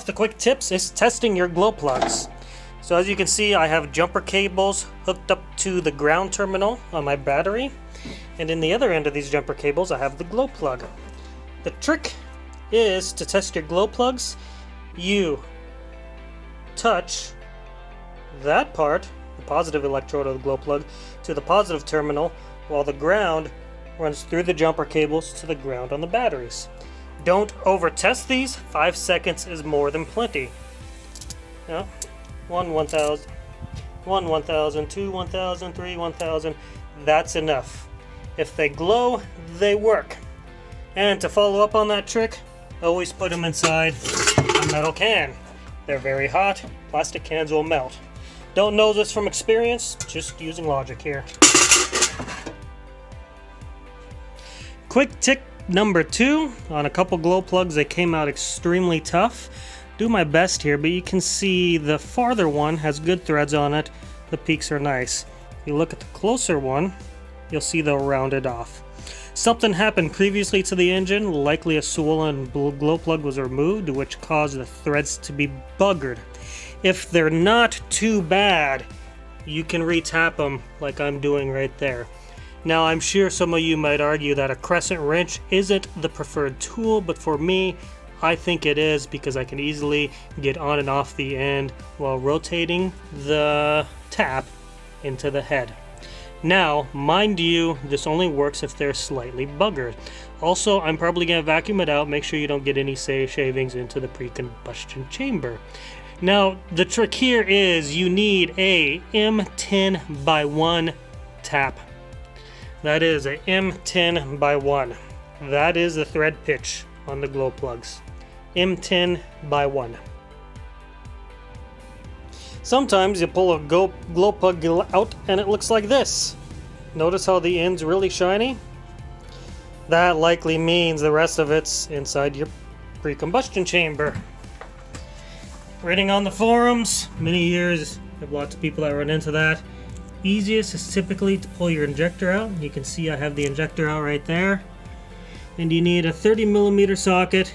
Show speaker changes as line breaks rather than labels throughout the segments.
off, the quick tips is testing your glow plugs. So as you can see, I have jumper cables hooked up to the ground terminal on my battery, and in the other end of these jumper cables I have the glow plug. The trick is to test your glow plugs. You touch that part, the positive electrode of the glow plug, to the positive terminal, while the ground runs through the jumper cables to the ground on the batteries. Don't over test these. 5 seconds is more than plenty. Now, 1 1000, 1 1000, 2 1000, 3 1000. That's enough. If they glow, they work. And to follow up on that trick, always put them inside a metal can. They're very hot. Plastic cans will melt. Don't know this from experience, just using logic here. Quick tip number 2 on a couple glow plugs that came out extremely tough. Do my best here, but you can see the farther one has good threads on it. The peaks are nice. If you look at the closer one, you'll see they'll round it off. Something happened previously to the engine, likely a swollen glow plug was removed, which caused the threads to be buggered. If they're not too bad, you can re-tap them like I'm doing right there. Now, I'm sure some of you might argue that a crescent wrench isn't the preferred tool, but for me, I think it is, because I can easily get on and off the end while rotating the tap into the head. Now, mind you, this only works if they're slightly buggered. Also, I'm probably going to vacuum it out, make sure you don't get any shavings into the pre-combustion chamber. Now, the trick here is you need a M10 by 1 tap. That is a M10 by 1. That is the thread pitch on the glow plugs. M10 by 1. Sometimes you pull a glow plug out and it looks like this. Notice how the end's really shiny? That likely means the rest of it's inside your pre-combustion chamber. Reading on the forums, many years, I have lots of people that run into that. Easiest is typically to pull your injector out. You can see I have the injector out right there. And you need a 30mm socket.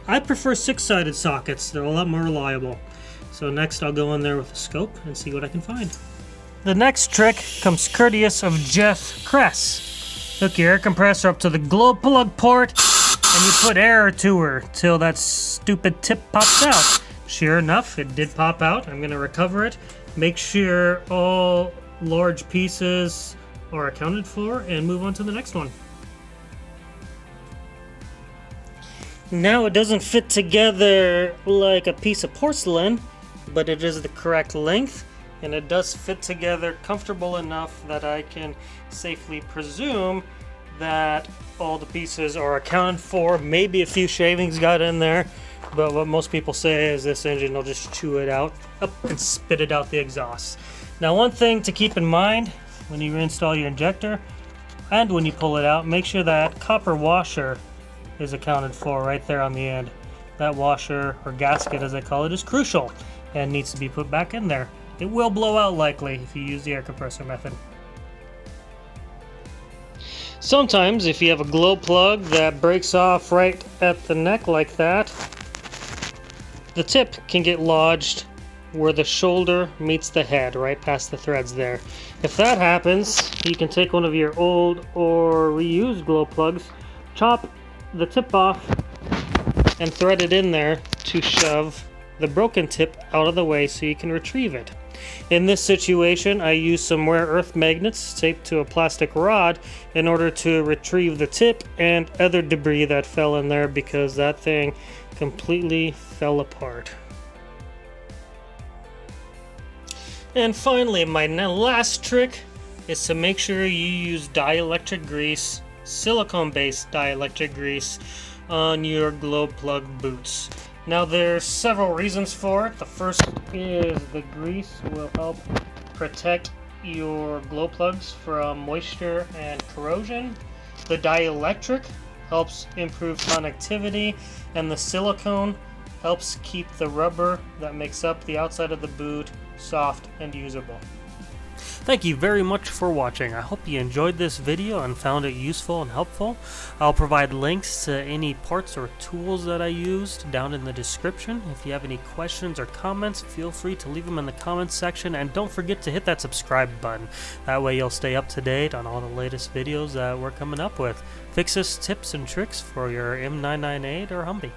I prefer 6-sided sockets, they're a lot more reliable. So next I'll go in there with a scope and see what I can find. The next trick comes courteous of Jeff Kress. Hook your air compressor up to the glow plug port and you put air to her till that stupid tip pops out. Sure enough, it did pop out. I'm going to recover it. Make sure all large pieces are accounted for and move on to the next one. Now, it doesn't fit together like a piece of porcelain, but it is the correct length, and it does fit together comfortable enough that I can safely presume that all the pieces are accounted for. Maybe a few shavings got in there, but what most people say is this engine will just chew it out up and spit it out the exhaust. Now, one thing to keep in mind when you reinstall your injector and when you pull it out, make sure that copper washer is accounted for right there on the end. That washer, or gasket as I call it, is crucial and needs to be put back in there. It will blow out likely if you use the air compressor method. Sometimes if you have a glow plug that breaks off right at the neck like that, the tip can get lodged where the shoulder meets the head, right past the threads there. If that happens, you can take one of your old or reused glow plugs, chop the tip off, and thread it in there to shove the broken tip out of the way so you can retrieve it. In this situation, I use some rare earth magnets taped to a plastic rod in order to retrieve the tip and other debris that fell in there, because that thing completely fell apart. And finally, my last trick is to make sure you use dielectric grease, silicone-based dielectric grease, on your glow plug boots. Now, there's several reasons for it. The first is the grease will help protect your glow plugs from moisture and corrosion. The dielectric helps improve connectivity, and the silicone helps keep the rubber that makes up the outside of the boot soft and usable. Thank you very much for watching. I hope you enjoyed this video and found it useful and helpful. I'll provide links to any parts or tools that I used down in the description. If you have any questions or comments, feel free to leave them in the comments section, and don't forget to hit that subscribe button. That way you'll stay up to date on all the latest videos that we're coming up with. Fixes, tips, and tricks for your M998 or Humvee.